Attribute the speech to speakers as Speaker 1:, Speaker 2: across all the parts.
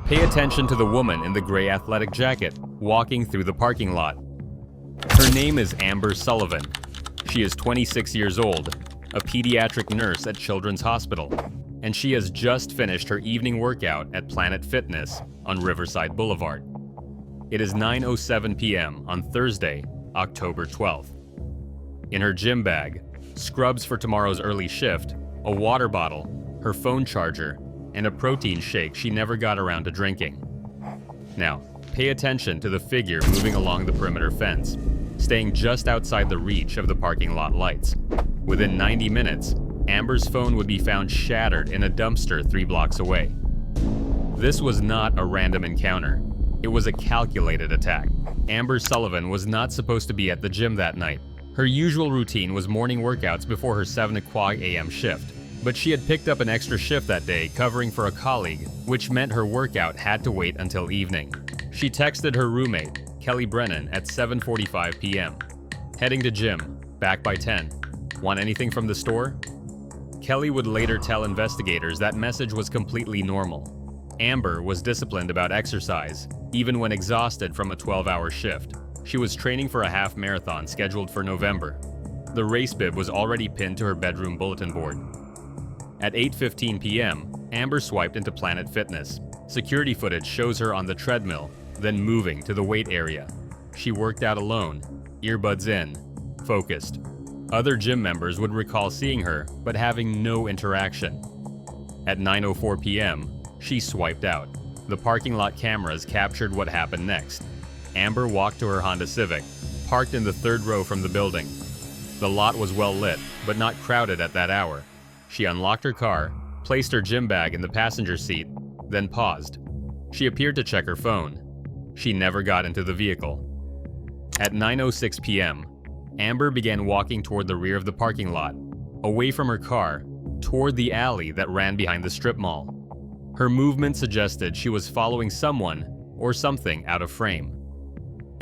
Speaker 1: Pay attention to the woman in the gray athletic jacket walking through the parking lot. Her name is Amber Sullivan. She is 26 years old, a pediatric nurse at Children's Hospital, and she has just finished her evening workout at Planet Fitness on Riverside Boulevard. It is 9:07 p.m. on Thursday, October 12th. In her gym bag, scrubs for tomorrow's early shift, a water bottle, her phone charger, and a protein shake she never got around to drinking. Now, pay attention to the figure moving along the perimeter fence, staying just outside the reach of the parking lot lights. Within 90 minutes, Amber's phone would be found shattered in a dumpster 3 blocks away. This was not a random encounter. It was a calculated attack. Amber Sullivan was not supposed to be at the gym that night. Her usual routine was morning workouts before her 7:00 a.m. shift. But she had picked up an extra shift that day covering for a colleague, which meant her workout had to wait until evening. She texted her roommate, Kelly Brennan, at 7:45 p.m. Heading to gym, back by 10. Want anything from the store? Kelly would later tell investigators that message was completely normal. Amber was disciplined about exercise, even when exhausted from a 12-hour shift. She was training for a half marathon scheduled for November. The race bib was already pinned to her bedroom bulletin board. At 8:15 p.m., Amber swiped into Planet Fitness. Security footage shows her on the treadmill, then moving to the weight area. She worked out alone, earbuds in, focused. Other gym members would recall seeing her, but having no interaction. At 9:04 p.m., she swiped out. The parking lot cameras captured what happened next. Amber walked to her Honda Civic, parked in the 3rd row from the building. The lot was well lit, but not crowded at that hour. She unlocked her car, placed her gym bag in the passenger seat, then paused. She appeared to check her phone. She never got into the vehicle. At 9:06 p.m., Amber began walking toward the rear of the parking lot, away from her car, toward the alley that ran behind the strip mall. Her movement suggested she was following someone or something out of frame.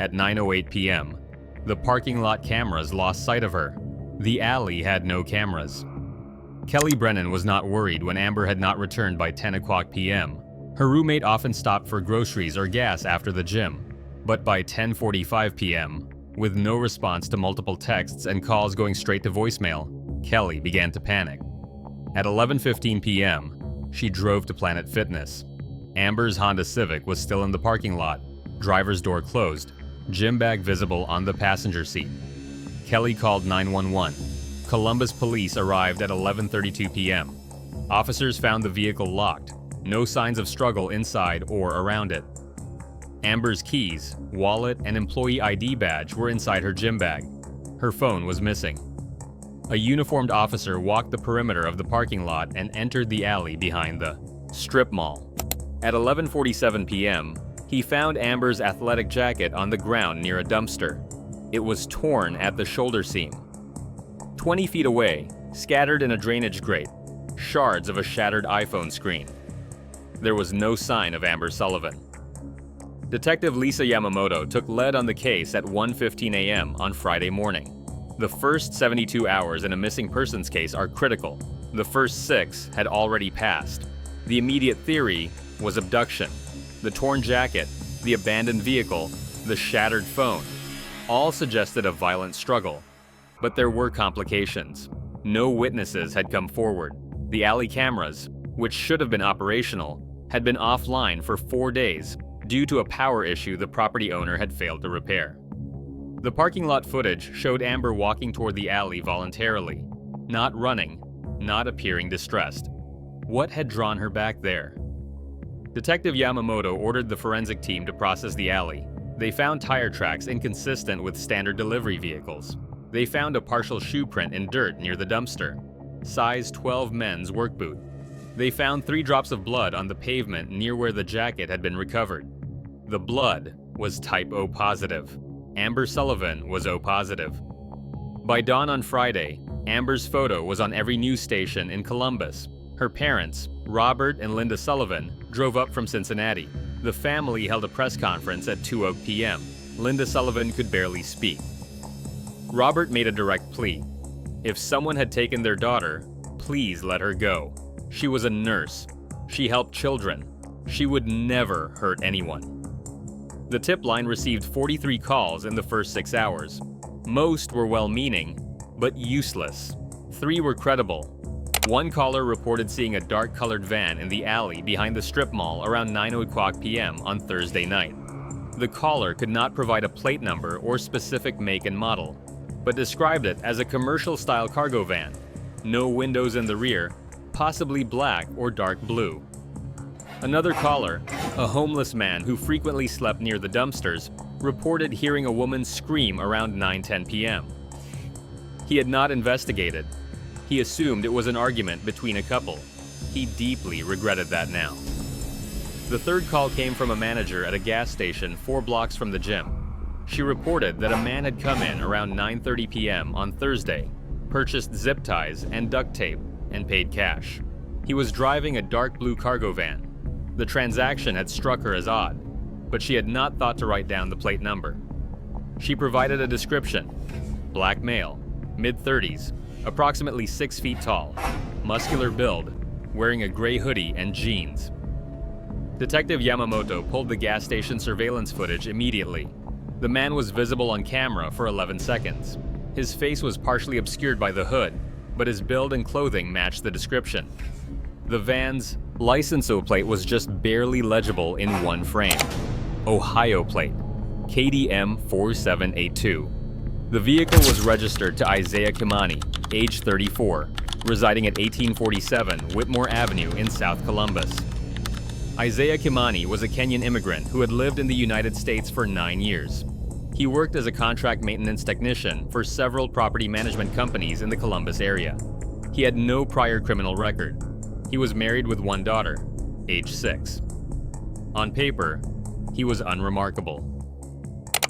Speaker 1: At 9:08 p.m., the parking lot cameras lost sight of her. The alley had no cameras. Kelly Brennan was not worried when Amber had not returned by 10:00 p.m. Her roommate often stopped for groceries or gas after the gym. But by 10:45 p.m., with no response to multiple texts and calls going straight to voicemail, Kelly began to panic. At 11:15 p.m., she drove to Planet Fitness. Amber's Honda Civic was still in the parking lot, driver's door closed, gym bag visible on the passenger seat. Kelly called 911. Columbus police arrived at 11:32 p.m. Officers found the vehicle locked, no signs of struggle inside or around it. Amber's keys, wallet, and employee ID badge were inside her gym bag. Her phone was missing. A uniformed officer walked the perimeter of the parking lot and entered the alley behind the strip mall. At 11:47 p.m., he found Amber's athletic jacket on the ground near a dumpster. It was torn at the shoulder seam. 20 feet away, scattered in a drainage grate, shards of a shattered iPhone screen. There was no sign of Amber Sullivan. Detective Lisa Yamamoto took lead on the case at 1:15 a.m. on Friday morning. The first 72 hours in a missing persons case are critical. The first 6 had already passed. The immediate theory was abduction. The torn jacket, the abandoned vehicle, the shattered phone, all suggested a violent struggle. But there were complications. No witnesses had come forward. The alley cameras, which should have been operational, had been offline for 4 days due to a power issue the property owner had failed to repair. The parking lot footage showed Amber walking toward the alley voluntarily, not running, not appearing distressed. What had drawn her back there? Detective Yamamoto ordered the forensic team to process the alley. They found tire tracks inconsistent with standard delivery vehicles. They found a partial shoe print in dirt near the dumpster, size 12 men's work boot. They found 3 drops of blood on the pavement near where the jacket had been recovered. The blood was type O positive. Amber Sullivan was O positive. By dawn on Friday, Amber's photo was on every news station in Columbus. Her parents, Robert and Linda Sullivan, drove up from Cincinnati. The family held a press conference at 2:00 p.m. Linda Sullivan could barely speak. Robert made a direct plea. If someone had taken their daughter, please let her go. She was a nurse. She helped children. She would never hurt anyone. The tip line received 43 calls in the first 6 hours. Most were well-meaning, but useless. 3 were credible. One caller reported seeing a dark-colored van in the alley behind the strip mall around 9:00 p.m. on Thursday night. The caller could not provide a plate number or specific make and model, but described it as a commercial-style cargo van. No windows in the rear, possibly black or dark blue. Another caller, a homeless man who frequently slept near the dumpsters, reported hearing a woman scream around 9:10 p.m. He had not investigated. He assumed it was an argument between a couple. He deeply regretted that now. The third call came from a manager at a gas station 4 blocks from the gym. She reported that a man had come in around 9:30 p.m. on Thursday, purchased zip ties and duct tape, and paid cash. He was driving a dark blue cargo van. The transaction had struck her as odd, but she had not thought to write down the plate number. She provided a description: black male, mid-30s, approximately 6 feet tall, muscular build, wearing a gray hoodie and jeans. Detective Yamamoto pulled the gas station surveillance footage immediately. The man was visible on camera for 11 seconds. His face was partially obscured by the hood, but his build and clothing matched the description. The van's license plate was just barely legible in one frame. Ohio plate, KDM 4782. The vehicle was registered to Isaiah Kimani, age 34, residing at 1847 Whitmore Avenue in South Columbus. Isaiah Kimani was a Kenyan immigrant who had lived in the United States for 9 years. He worked as a contract maintenance technician for several property management companies in the Columbus area. He had no prior criminal record. He was married with 1 daughter, age 6. On paper, he was unremarkable.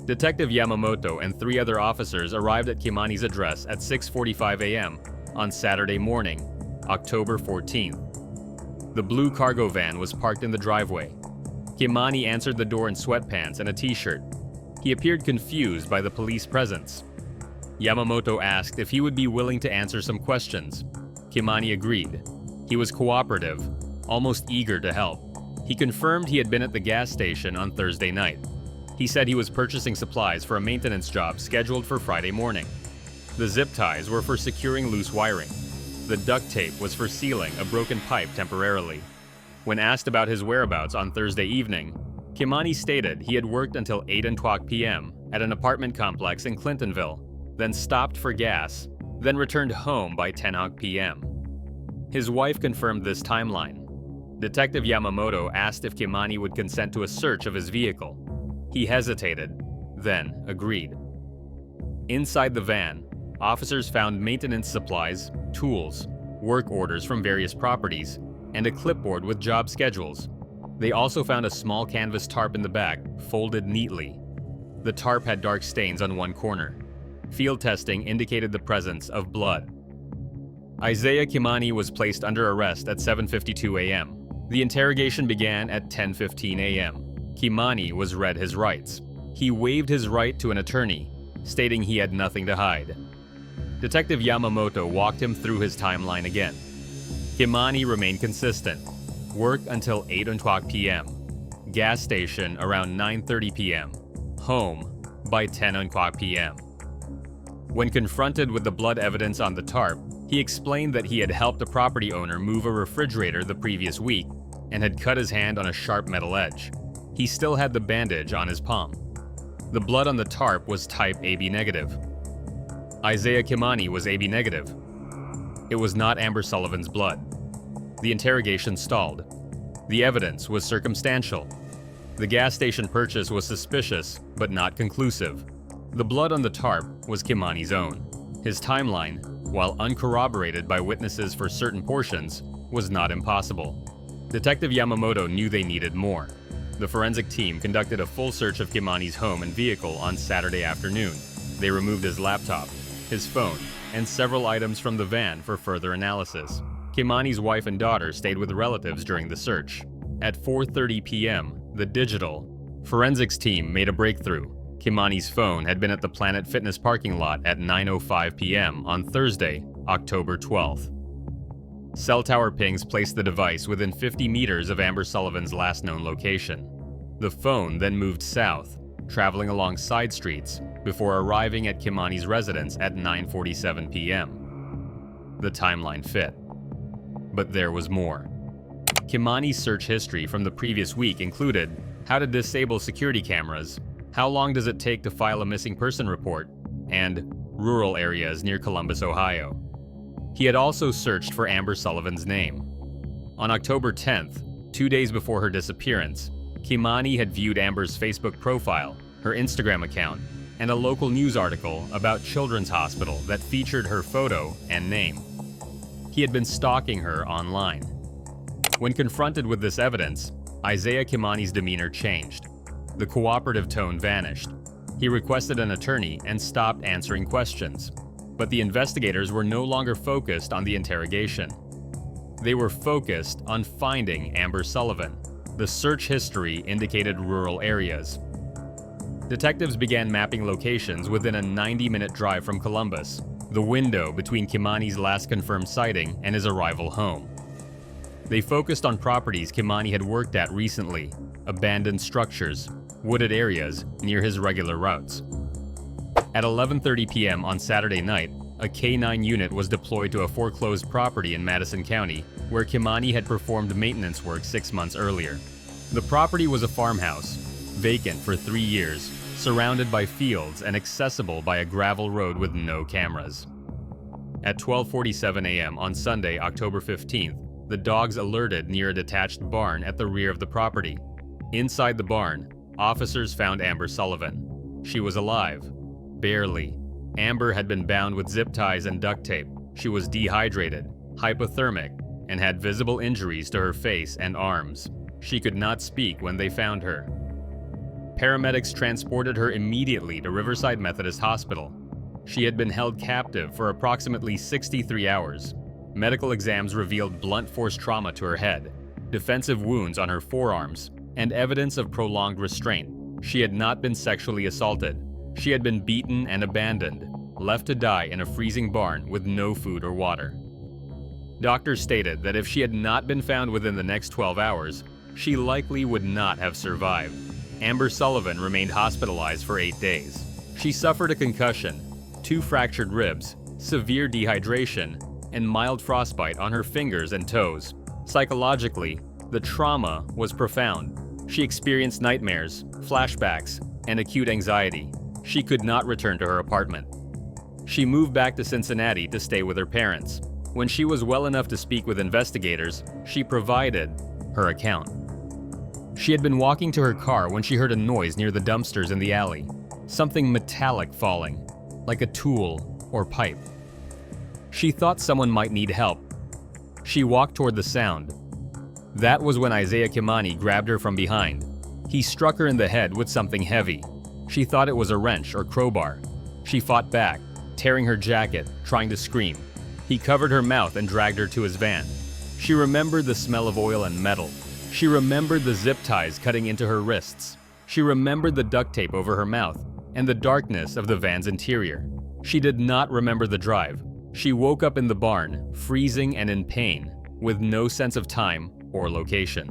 Speaker 1: Detective Yamamoto and 3 other officers arrived at Kimani's address at 6:45 a.m. on Saturday morning, October 14th. The blue cargo van was parked in the driveway. Kimani answered the door in sweatpants and a t-shirt. He appeared confused by the police presence. Yamamoto asked if he would be willing to answer some questions. Kimani agreed. He was cooperative, almost eager to help. He confirmed he had been at the gas station on Thursday night. He said he was purchasing supplies for a maintenance job scheduled for Friday morning. The zip ties were for securing loose wiring. The duct tape was for sealing a broken pipe temporarily. When asked about his whereabouts on Thursday evening, Kimani stated he had worked until 8:00 p.m. at an apartment complex in Clintonville, then stopped for gas, then returned home by 10:00 p.m. His wife confirmed this timeline. Detective Yamamoto asked if Kimani would consent to a search of his vehicle. He hesitated, then agreed. Inside the van, officers found maintenance supplies, tools, work orders from various properties, and a clipboard with job schedules. They also found a small canvas tarp in the back, folded neatly. The tarp had dark stains on one corner. Field testing indicated the presence of blood. Isaiah Kimani was placed under arrest at 7:52 a.m. The interrogation began at 10:15 a.m. Kimani was read his rights. He waived his right to an attorney, stating he had nothing to hide. Detective Yamamoto walked him through his timeline again. Kimani remained consistent. Work until 8:00 p.m. Gas station around 9:30 p.m. Home by 10:00 p.m. When confronted with the blood evidence on the tarp, he explained that he had helped a property owner move a refrigerator the previous week and had cut his hand on a sharp metal edge. He still had the bandage on his palm. The blood on the tarp was type AB negative. Isaiah Kimani was AB negative. It was not Amber Sullivan's blood. The interrogation stalled. The evidence was circumstantial. The gas station purchase was suspicious, but not conclusive. The blood on the tarp was Kimani's own. His timeline, while uncorroborated by witnesses for certain portions, was not impossible. Detective Yamamoto knew they needed more. The forensic team conducted a full search of Kimani's home and vehicle on Saturday afternoon. They removed his laptop, his phone, and several items from the van for further analysis. Kimani's wife and daughter stayed with relatives during the search. At 4:30 p.m., the digital forensics team made a breakthrough. Kimani's phone had been at the Planet Fitness parking lot at 9:05 p.m. on Thursday, October 12th. Cell tower pings placed the device within 50 meters of Amber Sullivan's last known location. The phone then moved south, traveling along side streets before arriving at Kimani's residence at 9:47 p.m. The timeline fit. But there was more. Kimani's search history from the previous week included how to disable security cameras, how long does it take to file a missing person report, and rural areas near Columbus, Ohio. He had also searched for Amber Sullivan's name. On October 10th, 2 days before her disappearance, Kimani had viewed Amber's Facebook profile, her Instagram account, and a local news article about Children's Hospital that featured her photo and name. He had been stalking her online. When confronted with this evidence, Isaiah Kimani's demeanor changed. The cooperative tone vanished. He requested an attorney and stopped answering questions. But the investigators were no longer focused on the interrogation. They were focused on finding Amber Sullivan. The search history indicated rural areas. Detectives began mapping locations within a 90-minute drive from Columbus, the window between Kimani's last confirmed sighting and his arrival home. They focused on properties Kimani had worked at recently, abandoned structures, wooded areas near his regular routes. At 11:30 p.m. on Saturday night, a K-9 unit was deployed to a foreclosed property in Madison County, where Kimani had performed maintenance work 6 months earlier. The property was a farmhouse, vacant for 3 years, surrounded by fields and accessible by a gravel road with no cameras. At 12:47 a.m. on Sunday, October 15th, the dogs alerted near a detached barn at the rear of the property. Inside the barn, officers found Amber Sullivan. She was alive. Barely. Amber had been bound with zip ties and duct tape. She was dehydrated, hypothermic, and had visible injuries to her face and arms. She could not speak when they found her. Paramedics transported her immediately to Riverside Methodist Hospital. She had been held captive for approximately 63 hours. Medical exams revealed blunt force trauma to her head, defensive wounds on her forearms, and evidence of prolonged restraint. She had not been sexually assaulted. She had been beaten and abandoned, left to die in a freezing barn with no food or water. Doctors stated that if she had not been found within the next 12 hours, she likely would not have survived. Amber Sullivan remained hospitalized for 8 days. She suffered a concussion, 2 fractured ribs, severe dehydration, and mild frostbite on her fingers and toes. Psychologically, the trauma was profound. She experienced nightmares, flashbacks, and acute anxiety. She could not return to her apartment. She moved back to Cincinnati to stay with her parents. When she was well enough to speak with investigators, she provided her account. She had been walking to her car when she heard a noise near the dumpsters in the alley. Something metallic falling, like a tool or pipe. She thought someone might need help. She walked toward the sound. That was when Isaiah Kimani grabbed her from behind. He struck her in the head with something heavy. She thought it was a wrench or crowbar. She fought back, tearing her jacket, trying to scream. He covered her mouth and dragged her to his van. She remembered the smell of oil and metal. She remembered the zip ties cutting into her wrists. She remembered the duct tape over her mouth and the darkness of the van's interior. She did not remember the drive. She woke up in the barn, freezing and in pain, with no sense of time or location.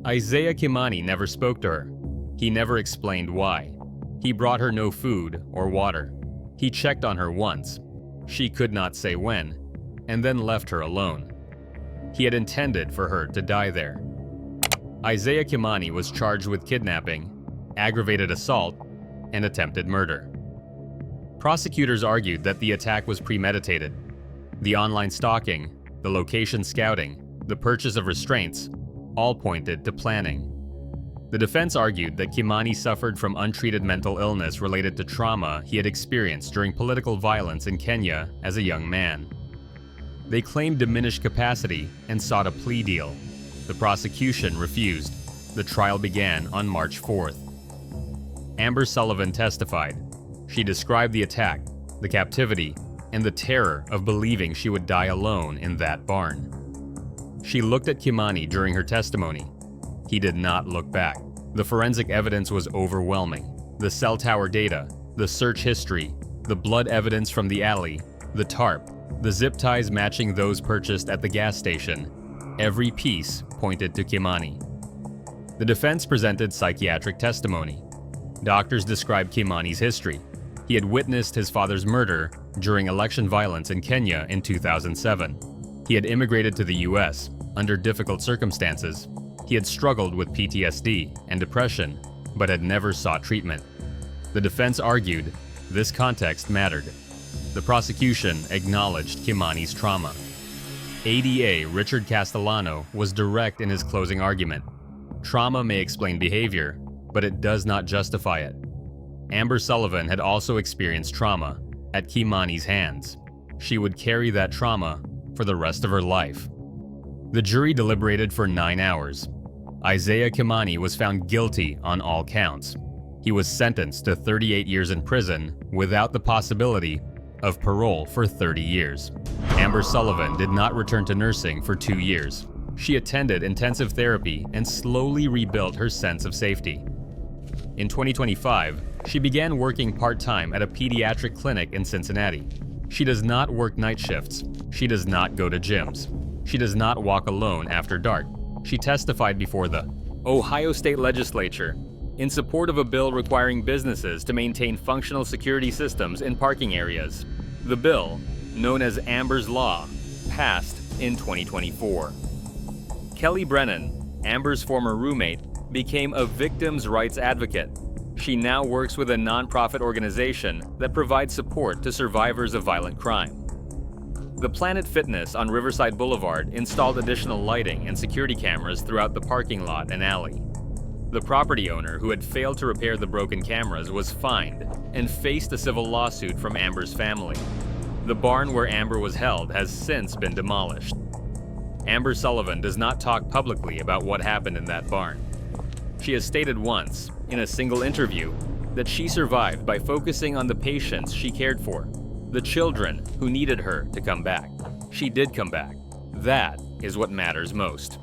Speaker 1: Isaiah Kimani never spoke to her. He never explained why. He brought her no food or water. He checked on her once. She could not say when, and then left her alone. He had intended for her to die there. Isaiah Kimani was charged with kidnapping, aggravated assault, and attempted murder. Prosecutors argued that the attack was premeditated. The online stalking, the location scouting, the purchase of restraints, all pointed to planning. The defense argued that Kimani suffered from untreated mental illness related to trauma he had experienced during political violence in Kenya as a young man. They claimed diminished capacity and sought a plea deal. The prosecution refused. The trial began on March 4th. Amber Sullivan testified. She described the attack, the captivity, and the terror of believing she would die alone in that barn. She looked at Kimani during her testimony. He did not look back. The forensic evidence was overwhelming. The cell tower data, the search history, the blood evidence from the alley, the tarp, the zip ties matching those purchased at the gas station. Every piece pointed to Kimani. The defense presented psychiatric testimony. Doctors described Kimani's history. He had witnessed his father's murder during election violence in Kenya in 2007. He had immigrated to the US under difficult circumstances. He had struggled with PTSD and depression, but had never sought treatment. The defense argued this context mattered. The prosecution acknowledged Kimani's trauma. ADA Richard Castellano was direct in his closing argument. Trauma may explain behavior, but it does not justify it. Amber Sullivan had also experienced trauma at Kimani's hands. She would carry that trauma for the rest of her life. The jury deliberated for 9 hours. Isaiah Kimani was found guilty on all counts. He was sentenced to 38 years in prison without the possibility of parole for 30 years. Amber Sullivan did not return to nursing for 2 years. She attended intensive therapy and slowly rebuilt her sense of safety. In 2025, she began working part-time at a pediatric clinic in Cincinnati. She does not work night shifts. She does not go to gyms. She does not walk alone after dark. She testified before the Ohio State Legislature in support of a bill requiring businesses to maintain functional security systems in parking areas. The bill, known as Amber's Law, passed in 2024. Kelly Brennan, Amber's former roommate, became a victims' rights advocate. She now works with a nonprofit organization that provides support to survivors of violent crime. The Planet Fitness on Riverside Boulevard installed additional lighting and security cameras throughout the parking lot and alley. The property owner who had failed to repair the broken cameras was fined and faced a civil lawsuit from Amber's family. The barn where Amber was held has since been demolished. Amber Sullivan does not talk publicly about what happened in that barn. She has stated once, in a single interview, that she survived by focusing on the patients she cared for, the children who needed her to come back. She did come back. That is what matters most.